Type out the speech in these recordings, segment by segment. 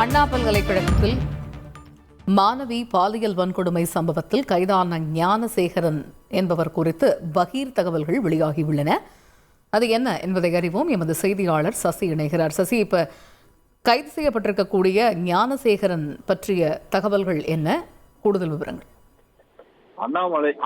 அண்ணா பல்கலைக்கழகத்தில் மாணவி பாலியல் வன்கொடுமை சம்பவத்தில் கைதான ஞானசேகரன் என்பவர் குறித்து பகீர் தகவல்கள் வெளியாகியுள்ளன. அது என்ன என்பதை அறிவோம். எமது செய்தியாளர் சசி இணைகிறார். சசி, இப்ப கைது செய்யப்பட்டிருக்கக்கூடிய ஞானசேகரன் பற்றிய தகவல்கள் என்ன? கூடுதல் விவரங்கள்.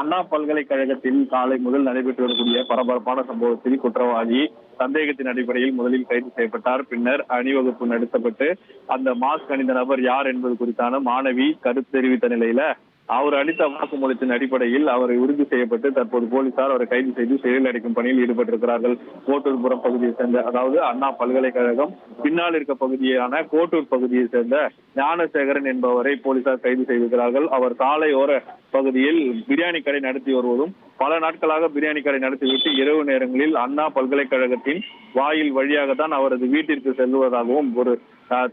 அண்ணா பல்கலைக்கழகத்தில் காலை முதல் நடைபெற்று வரக்கூடிய பரபரப்பான சம்பவத்தில் குற்றவாளி சந்தேகத்தின் அடிப்படையில் முதலில் கைது செய்யப்பட்டார். பின்னர் அணிவகுப்பு நடத்தப்பட்டு அந்த மாஸ்க் அணிந்த நபர் யார் என்பது குறித்தான மாணவி கருத்து தெரிவித்த நிலையில அவர் அளித்த வாக்குமூலத்தின் அடிப்படையில் அவரை உறுதி செய்யப்பட்டு தற்போது போலீசார் அவரை கைது செய்து சிறையில் அடைக்கும் பணியில் ஈடுபட்டிருக்கிறார்கள். கோட்டூர்புரம் பகுதியை சேர்ந்த, அதாவது அண்ணா பல்கலைக்கழகம் பின்னால் இருக்க பகுதியான கோட்டூர் பகுதியை சேர்ந்த ஞானசேகரன் என்பவரை போலீசார் கைது செய்திருக்கிறார்கள். அவர் சாலையோர பகுதியில் பிரியாணி கடை நடத்தி வருவதும் பல நாட்களாக பிரியாணி கடை நடத்திவிட்டு இரவு நேரங்களில் அண்ணா பல்கலைக்கழகத்தின் வாயில் வழியாகத்தான் அவரது வீட்டிற்கு செல்வதாகவும் ஒரு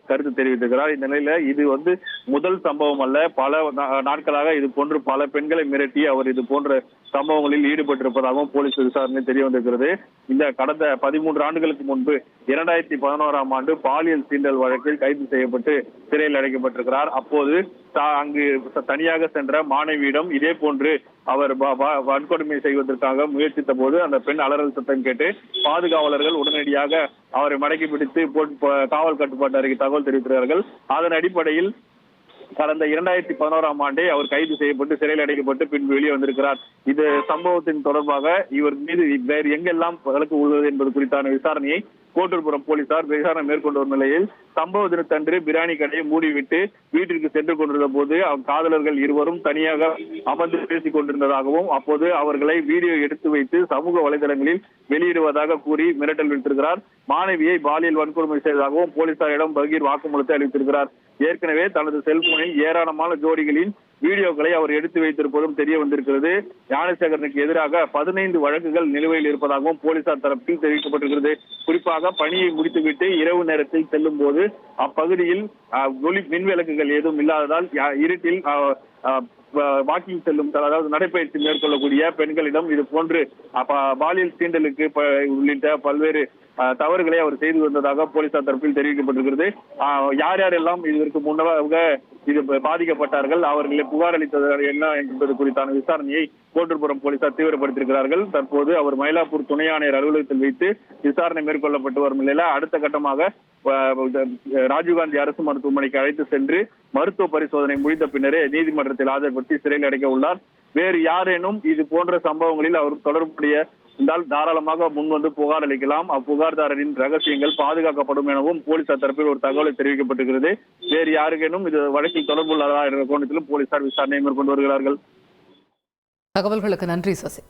கருத்து தெரிவித்திருக்கிறார். இந்த நிலையில இது முதல் சம்பவம் அல்ல. பல நாட்களாக இது போன்று பல பெண்களை மிரட்டி அவர் இது போன்ற சம்பவங்களில் ஈடுபட்டிருப்பதாகவும் போலீஸ் விசாரணை தெரிய வந்திருக்கிறது. இந்த கடந்த 13 ஆண்டுகளுக்கு முன்பு 2011ஆம் ஆண்டு பாலியல் சீண்டல் வழக்கில் கைது செய்யப்பட்டு சிறையில் அடைக்கப்பட்டிருக்கிறார். அப்போது அங்கு தனியாக சென்ற மாணவியிடம் இதே போன்று அவர் வன்கொடுமை செய்வதற்காக முயற்சித்த போது அந்த பெண் அலறல் சத்தம் கேட்டு பாதுகாவலர்கள் உடனடியாக அவரை மடக்கி பிடித்து காவல் கட்டுப்பாட்டு அறைக்கு தகவல் தெரிவித்தார்கள். அதன் அடிப்படையில் கடந்த 2011ஆம் ஆண்டே அவர் கைது செய்யப்பட்டு சிறையில் அடைக்கப்பட்டு பின்பு வெளியே வந்திருக்கிறார். இது சம்பவத்தின் தொடர்பாக இவர் மீது வேறு எங்கெல்லாம் வழக்கு உள்ளது என்பது குறித்தான விசாரணையை கோட்டூர்புரம் போலீசார் விசாரணை மேற்கொண்டு வரும் நிலையில் சம்பவ தினத்தன்று பிரியாணி கடையை மூடிவிட்டு வீட்டிற்கு சென்று கொண்டிருந்த போது காதலர்கள் இருவரும் தனியாக அமர்ந்து பேசிக் கொண்டிருந்ததாகவும் அப்போது அவர்களை வீடியோ எடுத்து வைத்து சமூக வலைதளங்களில் வெளியிடுவதாக கூறி மிரட்டல் விடுத்திருக்கிறார். மாணவியை பாலியல் வன்கொடுமை செய்ததாகவும் போலீசாரிடம் பகீர் வாக்குமூலத்தை அளித்திருக்கிறார். ஏற்கனவே தனது செல்போனில் ஏராளமான ஜோடிகளின் வீடியோக்களை அவர் எடுத்து வைத்திருப்பதும் தெரிய வந்திருக்கிறது. ஞானசேகரனுக்கு எதிராக 15 வழக்குகள் நிலுவையில் இருப்பதாகவும் போலீசார் தரப்பில் தெரிவிக்கப்பட்டிருக்கிறது. குறிப்பாக பணியை முடித்துவிட்டு இரவு நேரத்தில் செல்லும் போது அப்பகுதியில் மின் விளக்குகள் ஏதும் இல்லாததால் இருட்டில் வாக்கிங் செல்லும், அதாவது நடைபயிற்சி மேற்கொள்ளக்கூடிய பெண்களிடம் இது போன்று பாலியல் சீண்டலுக்கு உள்ளிட்ட பல்வேறு தவறுகளை அவர் செய்து வந்ததாக போலீசார் தரப்பில் தெரிவிக்கப்பட்டிருக்கிறது. யார் யாரெல்லாம் இதற்கு முன்னதாக இது பாதிக்கப்பட்டார்கள், அவர்களை புகார் அளித்தது என்ன என்பது குறித்தான விசாரணையை கோட்டூர்புரம் போலீசார் தீவிரப்படுத்தியிருக்கிறார்கள். தற்போது அவர் மயிலாப்பூர் துணை ஆணையர் அலுவலகத்தில் வைத்து விசாரணை மேற்கொள்ளப்பட்டு வரும் நிலையில அடுத்த கட்டமாக ராஜீவ்காந்தி அரசு மருத்துவமனைக்கு அழைத்து சென்று மருத்துவ பரிசோதனை முடிந்த பின்னரே நீதிமன்றத்தில் ஆஜர்படுத்தி சிறையில் அடைக்க உள்ளார். வேறு யாரேனும் இது போன்ற சம்பவங்களில் அவர் தொடர்புடைய இருந்தால் தாராளமாக முன்வந்து புகார் அளிக்கலாம். அப்புகார்தாரரின் ரகசியங்கள் பாதுகாக்கப்படும் எனவும் போலீசார் தரப்பில் ஒரு தகவலை தெரிவிக்கப்பட்டிருக்கிறது. வேறு யாருக்கேனும் இது வழக்கில் தொடர்புள்ளதா என்ற கோணத்திலும் போலீசார் விசாரணை மேற்கொண்டு வருகிறார்கள். தகவல்களுக்கு நன்றி சசி.